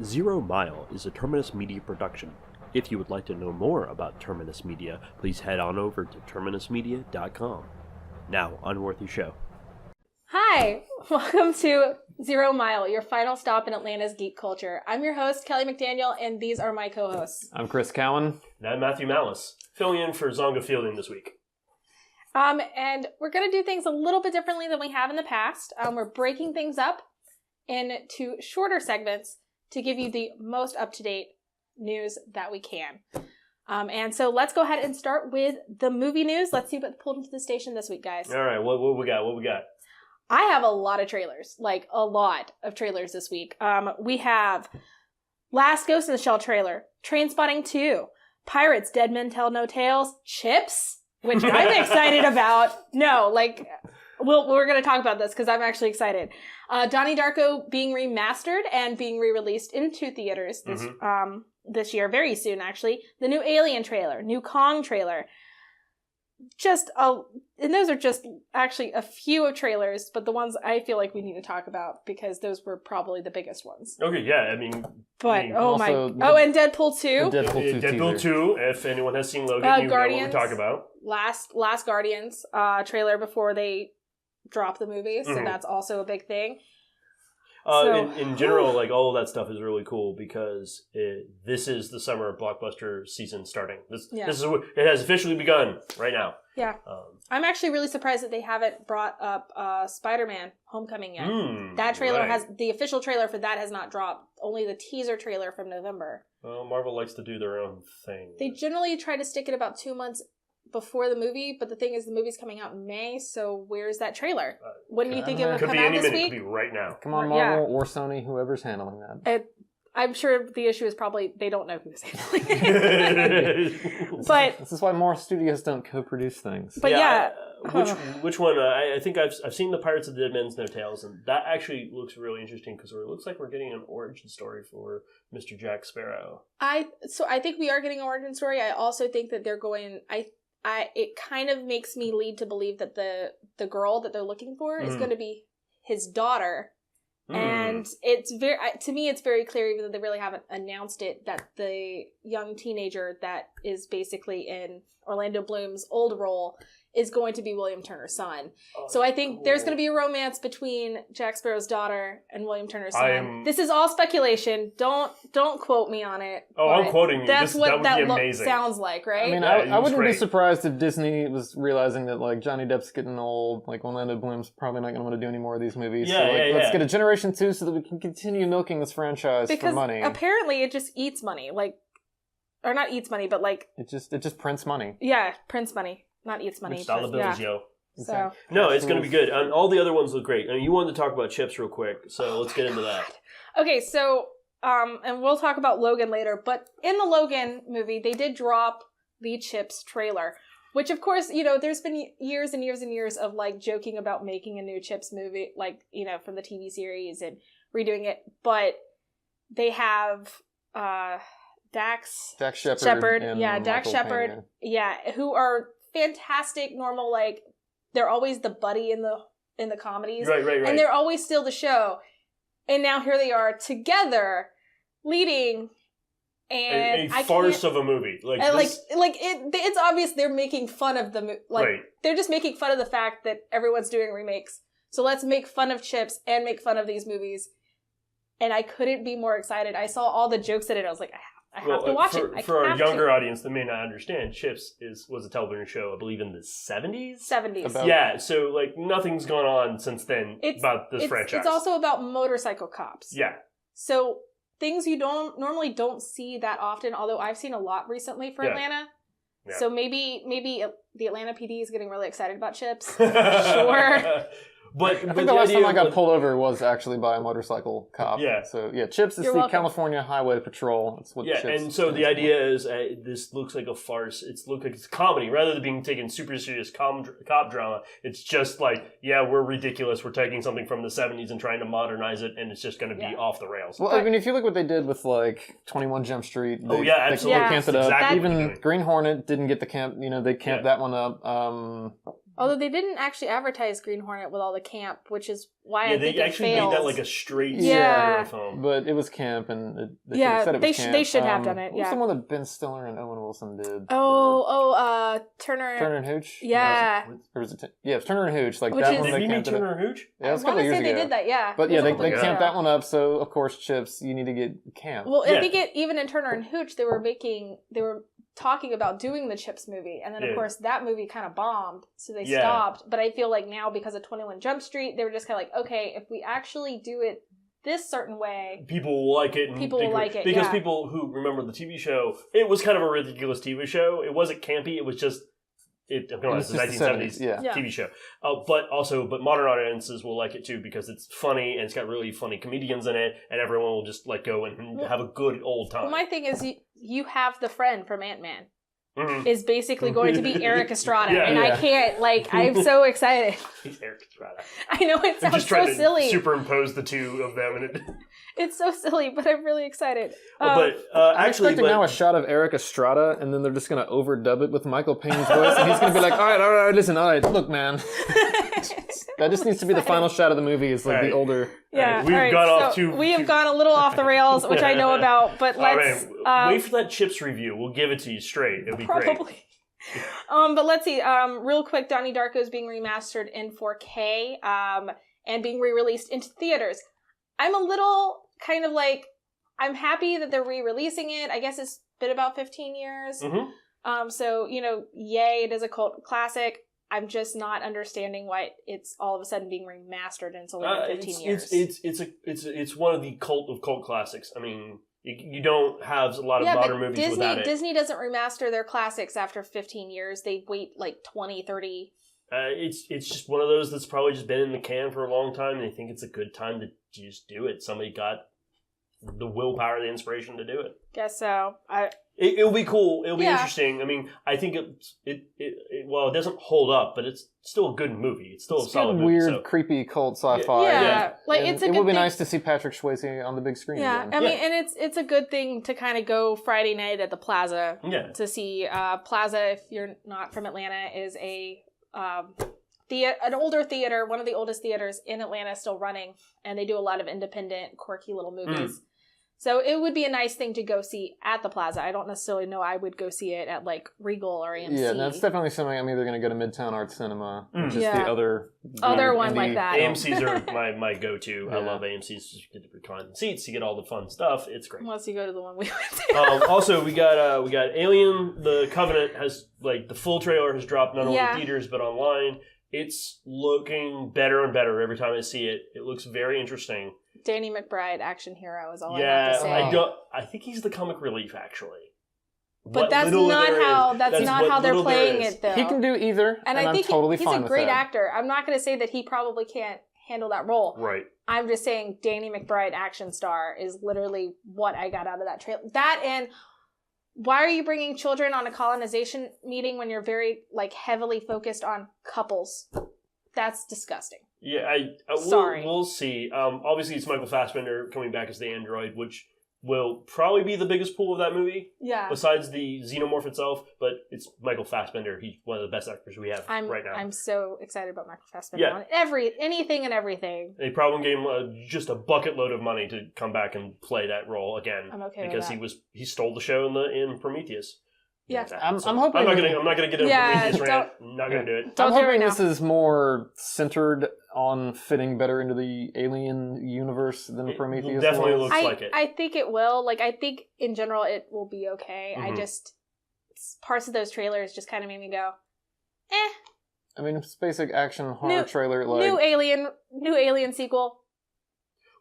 Zero Mile is a Terminus Media production. If you would like to know more about Terminus Media, please head on over to terminusmedia.com. Now, on with your show. Hi, welcome to Zero Mile, your final stop in Atlanta's geek culture. I'm your host, Kelly McDaniel, and these are my co-hosts. I'm Chris Cowan. And I'm Matthew Malice, filling in for Zonga Fielding this week. And we're going to do things a little bit differently than we have in the past. We're breaking things up into shorter segments to give you the most up-to-date news that we can. And so let's go ahead and start with the movie news. Let's see what pulled into the station this week, guys. All right, what we got? What we got? I have a lot of trailers, like a lot of trailers this week. We have Last Ghost in the Shell trailer, Trainspotting 2, Pirates, Dead Men Tell No Tales, Chips, which I'm excited about. No, like, we're going to talk about this because I'm actually excited. Donnie Darko being remastered and being re-released into theaters this year, very soon actually. The new Alien trailer, new Kong trailer. And those are just actually a few of trailers, but the ones I feel like we need to talk about because those were probably the biggest ones. Okay, yeah, I mean... But, and Deadpool 2. Deadpool 2, if anyone has seen Logan, you know what we're talking about. Last Guardians trailer before they drop the movie, so that's also a big thing. In general, like, all of that stuff is really cool because this is the summer blockbuster season starting. This is it has officially begun right now. Yeah. I'm actually really surprised that they haven't brought up Spider-Man Homecoming yet. That trailer the official trailer for that has not dropped. Only the teaser trailer from November. Well, Marvel likes to do their own thing. They generally try to stick it about 2 months before the movie, but the thing is the movie's coming out in May, so where's that trailer? Wouldn't you think it would come out this week? Could be right now. Come on, Marvel or Sony, whoever's handling that. I'm sure the issue is probably they don't know who's handling it. But this is why more studios don't co-produce things. But which one? I think I've seen the Pirates of the Dead Men's No Tales, and that actually looks really interesting because it looks like we're getting an origin story for Mr. Jack Sparrow. I think we are getting an origin story. I also think that they're going. It kind of makes me lead to believe that the girl that they're looking for is going to be his daughter. And to me, it's very clear, even though they really haven't announced it, that the young teenager that is basically in Orlando Bloom's old role is going to be William Turner's son. So I think there's going to be a romance between Jack Sparrow's daughter and William Turner's son. This is all speculation. Don't quote me on it. Oh, I'm quoting you. That's what that sounds like, right? I mean, I wouldn't be surprised if Disney was realizing that, like, Johnny Depp's getting old, like, Orlando Bloom's probably not going to want to do any more of these movies. Let's get a Generation 2 so that we can continue milking this franchise for money. Because apparently it just eats money. Like, or not eats money, but like... It just prints money. Yeah, prints money. Not eats money. $1 bills, yo. So. No, it's going to be good. And all the other ones look great. I mean, you wanted to talk about Chips real quick, so let's get into that. Okay, so, and we'll talk about Logan later, but in the Logan movie, they did drop the Chips trailer, which, of course, you know, there's been years and years and years of, like, joking about making a new Chips movie, like, you know, from the TV series and redoing it, but they have Dax Shepard, Dax Shepard, who are fantastic, normal, like, they're always the buddy in the comedies. Right. And they're always steal the show. And now here they are together, leading a farce of a movie. It's obvious they're making fun of the they're just making fun of the fact that everyone's doing remakes. So let's make fun of Chips and make fun of these movies. And I couldn't be more excited. I saw all the jokes in it. I was like, I have to watch it. For our younger audience that may not understand, Chips was a television show, I believe, in the 70s? 70s. Yeah, so, like, nothing's gone on since then about this franchise. It's also about motorcycle cops. Yeah. So, things you normally don't see that often, although I've seen a lot recently for Atlanta. Yeah. So maybe the Atlanta PD is getting really excited about Chips. Sure. But I think the last time I got pulled over was actually by a motorcycle cop. Yeah. So, Chips is the California Highway Patrol. That's what Chips and so the idea is this looks like a farce. It looks like it's a comedy. Rather than being taken super serious cop drama, it's just like, we're ridiculous. We're taking something from the 70s and trying to modernize it, and it's just going to be off the rails. Well, I mean, if you look what they did with, like, 21 Jump Street. Absolutely. They camped it up. Even Green Hornet didn't get the camp, they camped that one up. Although they didn't actually advertise Green Hornet with all the camp, which is why I think they actually failed. made that like a straight Yeah. superhero film. But it was camp, and they said it was they camp. they should have done it. What was Yeah. the one that Ben Stiller and Owen Wilson did? Turner Turner and Hooch. Yeah. Or was it? Yeah, it was Turner and Hooch. Like Which that is- one. Did They we meet camped it up. Turner and Hooch? Yeah, it was a I couple want to years say ago. they did that, yeah. But It yeah, was a couple they years camped ago. that one up. So of course, Chips, you need to get camp. Well, Yeah. I think even in Turner and Hooch, they were talking about doing the Chips movie, and then of course that movie kind of bombed, so they stopped. But I feel like now because of 21 Jump Street, they were just kind of like, okay, if we actually do it this certain way, people will like it. And people will like it because people who remember the TV show, it was kind of a ridiculous TV show. It wasn't campy. It was just it's a 1970s TV show. But modern audiences will like it too because it's funny and it's got really funny comedians in it, and everyone will just like go and have a good old time. Well, my thing is, you have the friend from Ant-Man. Mm-hmm. Is basically going to be Eric Estrada, Yeah. and I can't, I'm so excited. He's Eric Estrada. I know it I'm sounds just trying so to silly. superimpose the two of them, and It's so silly, but I'm really excited. I'm actually, expecting now a shot of Eric Estrada, and then they're just going to overdub it with Michael Payne's voice, and he's going to be like, all right, listen, look, man. That just needs to be the final shot of the movie, is like the older... Yeah, we've gone a little off the rails, which I know about, but let's... wait for that Chips review. We'll give it to you straight. It'll be probably. great. But let's see. Real quick, Donnie Darko is being remastered in 4K and being re-released into theaters. I'm a little kind of like... I'm happy that they're re-releasing it. I guess it's been about 15 years. Mm-hmm. So, yay, it is a cult classic. I'm just not understanding why it's all of a sudden being remastered and it's only been 15 years. It's one of the cult of cult classics. I mean, you don't have a lot of modern movies without it. Disney doesn't remaster their classics after 15 years. They wait like 20, 30. It's just one of those that's probably just been in the can for a long time, and they think it's a good time to just do it. Somebody got the willpower, the inspiration to do it. Guess so. It'll be cool. It'll be interesting. I mean, I think it doesn't hold up, but it's still a good movie. It's still a solid movie. Weird, creepy cult sci-fi. Yeah. Like it's a good it would be thing. nice to see Patrick Swayze on the big screen again. I mean, and it's a good thing to kind of go Friday night at the Plaza to see. Plaza, if you're not from Atlanta, is an older theater, one of the oldest theaters in Atlanta, still running, and they do a lot of independent, quirky little movies. So it would be a nice thing to go see at the Plaza. I don't necessarily know I would go see it at like Regal or AMC. Yeah, that's definitely something I'm either going to go to Midtown Art Cinema, which is the other one like that. AMC's are my go-to. I love AMC's. You get to recline seats, you get all the fun stuff. It's great. Unless you go to the one we went to. Also, we got Alien: The Covenant has the full trailer has dropped not only in theaters but online. It's looking better and better every time I see it. It looks very interesting. Danny McBride, action hero, is all I have to say. I think he's the comic relief, actually. But that's not how they're playing it, though. He can do either, and I think I'm he's a great actor. I'm not going to say that he probably can't handle that role. Right. I'm just saying Danny McBride, action star, is literally what I got out of that trailer. That and why are you bringing children on a colonization meeting when you're very heavily focused on couples? That's disgusting. Yeah, we'll see. Obviously, it's Michael Fassbender coming back as the android, which will probably be the biggest pull of that movie. Yeah. Besides the xenomorph itself, but it's Michael Fassbender. He's one of the best actors we have right now. I'm so excited about Michael Fassbender on anything and everything. They probably gave him just a bucket load of money to come back and play that role again. I'm okay because with that. he stole the show in Prometheus. Yeah, I'm hoping. I'm not gonna get into Prometheus rant. I'm not gonna do it. I'm hoping this is more centered on fitting better into the Alien universe than Prometheus. Definitely looks like it. I think it will. I think in general it will be okay. Mm-hmm. I just parts of those trailers just kind of made me go, eh. I mean, it's basic action horror trailer. New Alien sequel.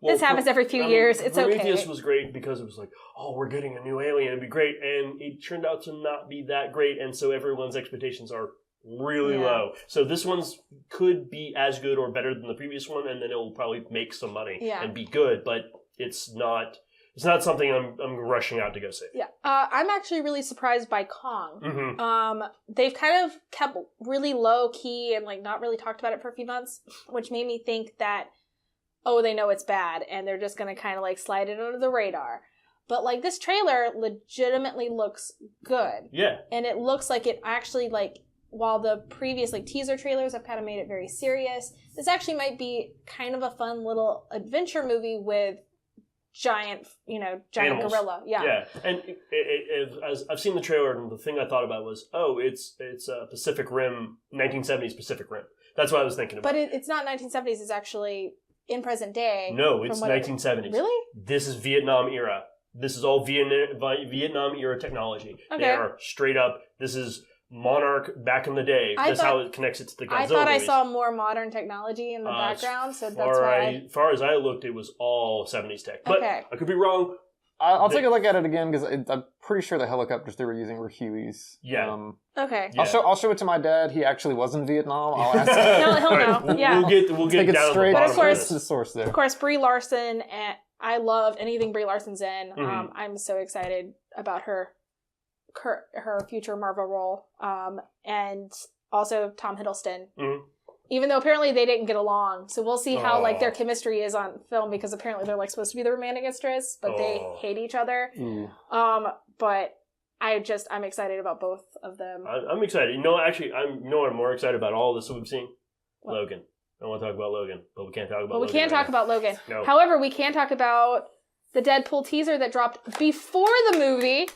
Well, this happens every few years. It's okay. Prometheus was great because it was like, oh, we're getting a new alien. It'd be great. And it turned out to not be that great. And so everyone's expectations are really low. So this one's could be as good or better than the previous one. And then it will probably make some money and be good. But it's not something I'm rushing out to go see. Yeah. I'm actually really surprised by Kong. Mm-hmm. They've kind of kept really low key and not really talked about it for a few months, which made me think that, oh, they know it's bad, and they're just going to kind of slide it under the radar. But this trailer legitimately looks good. Yeah. And it looks like it actually while the previous like teaser trailers have kind of made it very serious, this actually might be kind of a fun little adventure movie with giant Animals. gorilla. Yeah. And as I've seen the trailer, and the thing I thought about was, it's Pacific Rim, 1970s Pacific Rim. That's what I was thinking about. But it's not 1970s. It's actually in present day. No, it's 1970s. Really? This is Vietnam era. This is all Vietnam era technology. Okay. They are straight up. This is Monarch back in the day. That's how it connects it to the Godzilla I thought movies. I saw more modern technology in the background, so that's why. As far as I looked, it was all 70s tech. But I could be wrong. I'll take a look at it again because I'm pretty sure the helicopters they were using were Hueys. Yeah. Okay. Yeah. I'll show it to my dad. He actually was in Vietnam. I'll ask him. He'll know. We'll get it down straight to the But of course- to the source there. Of course, Brie Larson, and I love anything Brie Larson's in. Mhm. I'm so excited about her future Marvel role. And also Tom Hiddleston. Mhm. Even though apparently they didn't get along, so we'll see how like their Oh. chemistry is on film because apparently they're like supposed to be the romantic interest, but they Oh. hate each other. Ooh. But I'm excited about both of them. I'm excited. Actually, I'm more excited about all this that we've seen. What? Logan. I want to talk about Logan, but we can't talk about But we Logan can't right talk now. about Logan. No. However, we can talk about the Deadpool teaser that dropped before the movie,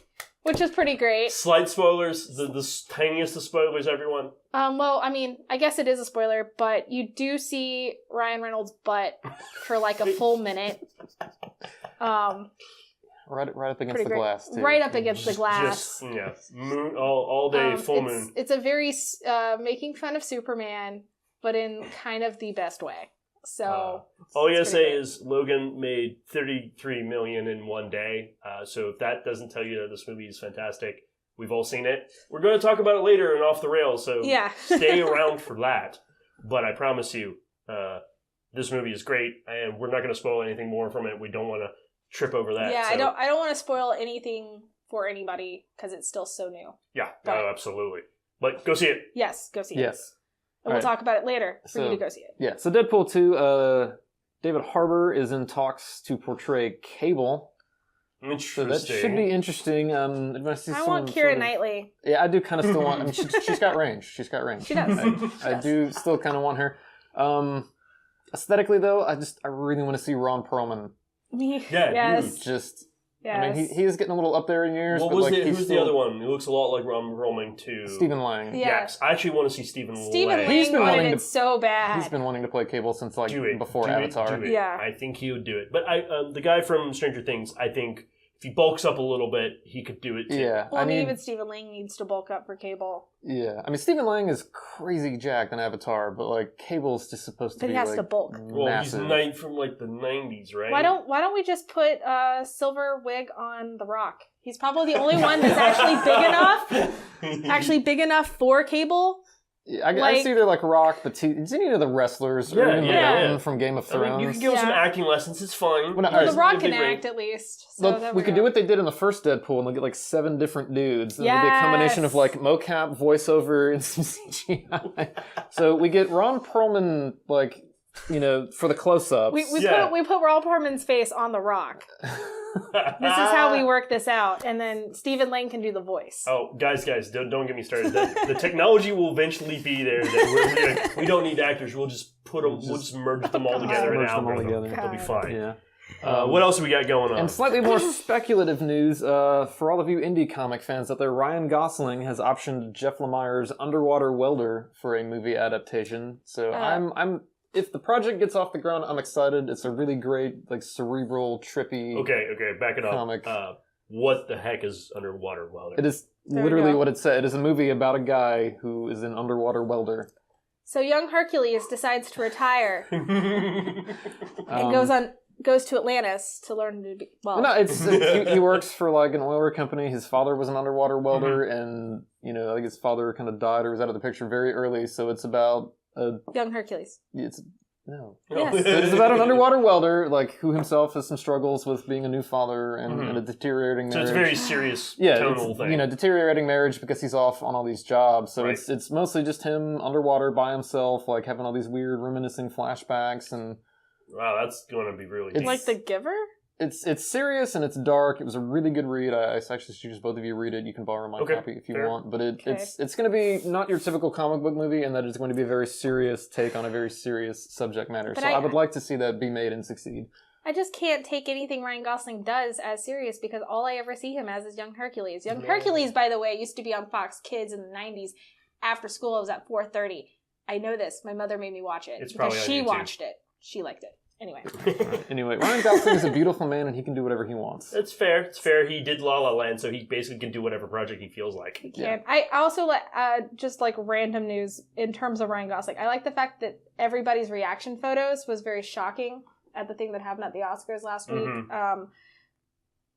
which is pretty great. Slight spoilers, the tiniest of spoilers, everyone. Well, I mean, I guess it is a spoiler, but you do see Ryan Reynolds' butt for like a full minute. Right up against Pretty the great. glass, too. Right up against the glass. Moon, all day, full moon. It's a very making fun of Superman, but in kind of the best way. So all you gotta it's say pretty is Logan made $33 million in one day. So if that doesn't tell you that this movie is fantastic, we've all seen it. We're going to talk about it later and off the rails, so Yeah. stay around for that. But I promise you, this movie is great, and we're not going to spoil anything more from it. We don't want to trip over that. Yeah, so. I don't want to spoil anything for anybody because it's still so new. Yeah, But- no, absolutely. But go see it. Yes, go see it. Yes. And we'll All right. talk about it later for you So- to go see it. Yeah, so Deadpool 2, David Harbour is in talks to portray Cable. So Interesting. that should be interesting. If I see I some want sort Keira of- Knightley. Yeah, I do kind of still want. I mean, she's got range. She's got range. She does. I do still kind of want her. Aesthetically, though, I really want to see Ron Perlman. Yeah, Yes. Just, Yes. I mean, he is getting a little up there in years. What but was like, who's he's the still, other one? He looks a lot like Ron Perlman too. Stephen Lang. Yeah. Yes, I actually want to see Stephen Stephen Lang. He's Lang been wanted wanting it to- so bad. He's been wanting to play Cable since like Do it. before Do it. Avatar. Do it. Yeah. I think he would do it. But the guy from Stranger Things, I think if he bulks up a little bit, he could do it too. Yeah, Well, I mean, need- even Stephen Lang needs to bulk up for Cable. Yeah, I mean Stephen Lang is crazy jacked in Avatar, but like Cable's just supposed to But be he has like to bulk. Well, massive. he's from like the 90s, right? Why don't we just put a silver wig on The Rock? He's probably the only one that's actually big enough for Cable. Yeah, I like- see either like Rock, Batista, any of the wrestlers, or Yeah, even yeah, the Mountain yeah. from Game of I Thrones. mean, you can give him some Yeah. acting lessons. It's fine. Well, no, Well, Alright, The Rock Big can ring. act at least. So Look, there we could go. do what they did in the first Deadpool, and we'll get like 7 different dudes. And it'll be a combination of Yes. like mocap, voiceover, and some CGI. So we get Ron Perlman, like, for the close-ups. We Yeah. put Ron Perlman's face on The Rock. This is how we work this out, and then Stephen Lang can do the voice. Oh, guys, don't get me started. The technology will eventually be there. That we don't need actors. We'll just put them. We'll just merge them all together in an Merge them all algorithm. together. It'll be fine. Yeah. What else we got going on? And slightly more speculative news for all of you indie comic fans out there. Ryan Gosling has optioned Jeff Lemire's Underwater Welder for a movie adaptation. So I'm if the project gets off the ground, I'm excited. It's a really great, like, cerebral, trippy. Okay, back it up. Comic. What the heck is Underwater Welder? It is There we literally go. what it said. It is a movie about a guy who is an underwater welder. So young Hercules decides to retire and Um, goes to Atlantis to learn to be No, he works for like an oil rig company. His father was an underwater welder, and I think his father kind of died or was out of the picture very early. So it's about young Hercules. it's no. Yes. It's about an underwater welder, like who himself has some struggles with being a new father and a deteriorating So marriage. it's a very serious yeah, tonal it's, thing. Deteriorating marriage because he's off on all these jobs. So Right. it's mostly just him underwater by himself, like having all these weird reminiscing flashbacks and Wow, that's going to be really It's- deep. Like The Giver? It's serious and it's dark. It was a really good read. I actually suggest both of you read it. You can borrow my copy if you want. But it's going to be not your typical comic book movie, and that it's going to be a very serious take on a very serious subject matter. But so I would like to see that be made and succeed. I just can't take anything Ryan Gosling does as serious because all I ever see him as is Young Hercules. Young Hercules, by the way, used to be on Fox Kids in the 90s. After school, it was at 4:30. I know this. My mother made me watch it because she watched it. She liked it. Anyway. Anyway, Ryan Gosling is a beautiful man and he can do whatever he wants. It's fair. It's fair. He did La La Land, so he basically can do whatever project he feels like. He can. Yeah. I also just like random news in terms of Ryan Gosling. I like the fact that everybody's reaction photos was very shocking at the thing that happened at the Oscars last week.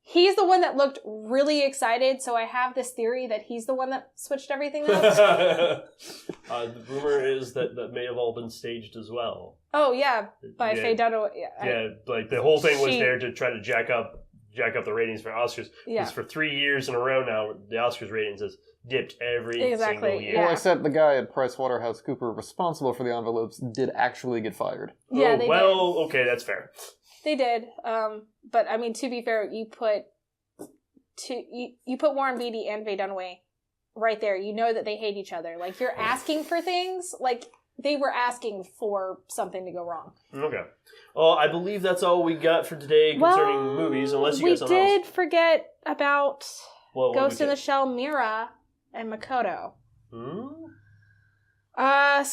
He's the one that looked really excited, so I have this theory that he's the one that switched everything up. The rumor is that may have all been staged as well. Oh, yeah, by Faye Dunaway. Yeah, like the whole thing was there to try to jack up the ratings for Oscars. Yeah. Because for 3 years in a row now, the Oscars ratings has dipped every single year. Yeah. Well, except the guy at PricewaterhouseCoopers responsible for the envelopes did actually get fired. Yeah, they did. Okay, that's fair. They did, but I mean, to be fair, you put Warren Beatty and Faye Dunaway right there. You know that they hate each other. Like, you're asking for things. Like, they were asking for something to go wrong. Okay. Well, I believe that's all we got for today concerning movies. Unless you guys something else. We did forget about Ghost in the Shell, Mira, and Makoto. I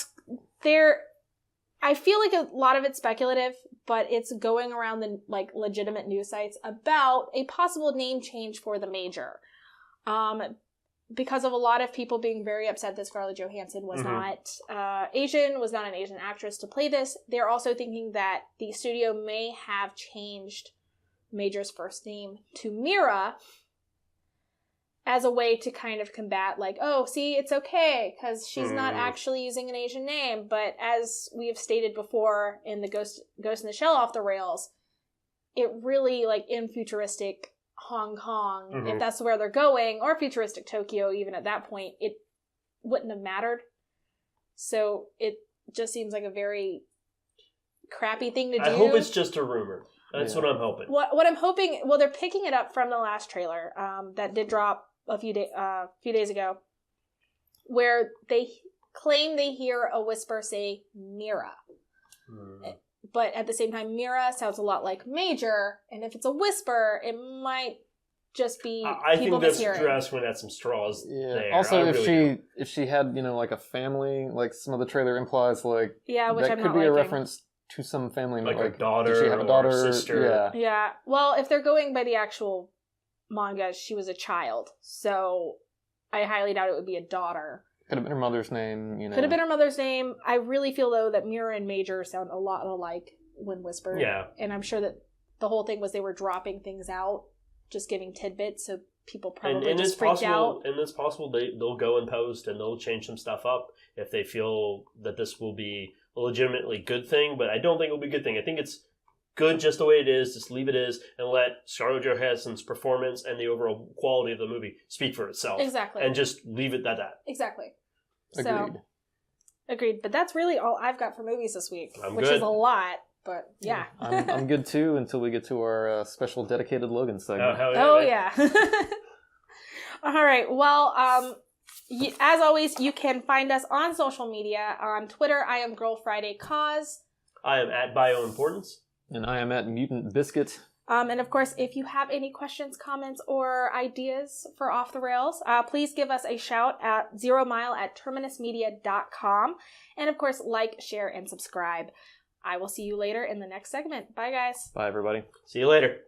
feel like a lot of it's speculative, but it's going around the legitimate news sites about a possible name change for the Major. Because of a lot of people being very upset that Scarlett Johansson was not Asian, was not an Asian actress to play this, they're also thinking that the studio may have changed Major's first name to Mira as a way to kind of combat, see, it's okay, because she's not actually using an Asian name. But as we have stated before in the Ghost in the Shell Off the Rails, it really, in futuristic Hong Kong, if that's where they're going, or futuristic Tokyo, even at that point, it wouldn't have mattered. So it just seems like a very crappy thing to do. I hope it's just a rumor. That's what I'm hoping. What I'm hoping, they're picking it up from the last trailer that did drop a few days ago, where they claim they hear a whisper say Mira. But at the same time, Mira sounds a lot like Major, and if it's a whisper, it might just be I people think that's mishearing. grasping at some straws there. Also, if she had, a family, like some of the trailer implies, which that could be a reference to some family, like a daughter, did she have a daughter, or sister. Yeah. Well, if they're going by the actual manga, she was a child, so I highly doubt it would be a daughter. Could have been her mother's name, Could have been her mother's name. I really feel, though, that Mira and Major sound a lot alike when whispered. Yeah. And I'm sure that the whole thing was they were dropping things out, just giving tidbits, so people probably just freaked out. And it's possible they'll go and post and they'll change some stuff up if they feel that this will be a legitimately good thing, but I don't think it'll be a good thing. I think it's good just the way it is. Just leave it as and let Scarlett Johansson's performance and the overall quality of the movie speak for itself. Exactly. And just leave it at that. Exactly. Agreed. Agreed. But that's really all I've got for movies this week, which good. is a lot. But yeah. I'm good too until we get to our special dedicated Logan segment. Yeah. All right. Well, as always, you can find us on social media. On Twitter, I am Girl Friday Cause. I am at Bioimportance. And I am at Mutant Biscuit. And of course, if you have any questions, comments, or ideas for Off the Rails, please give us a shout at 0mile@terminusmedia.com. And of course, like, share, and subscribe. I will see you later in the next segment. Bye, guys. Bye, everybody. See you later.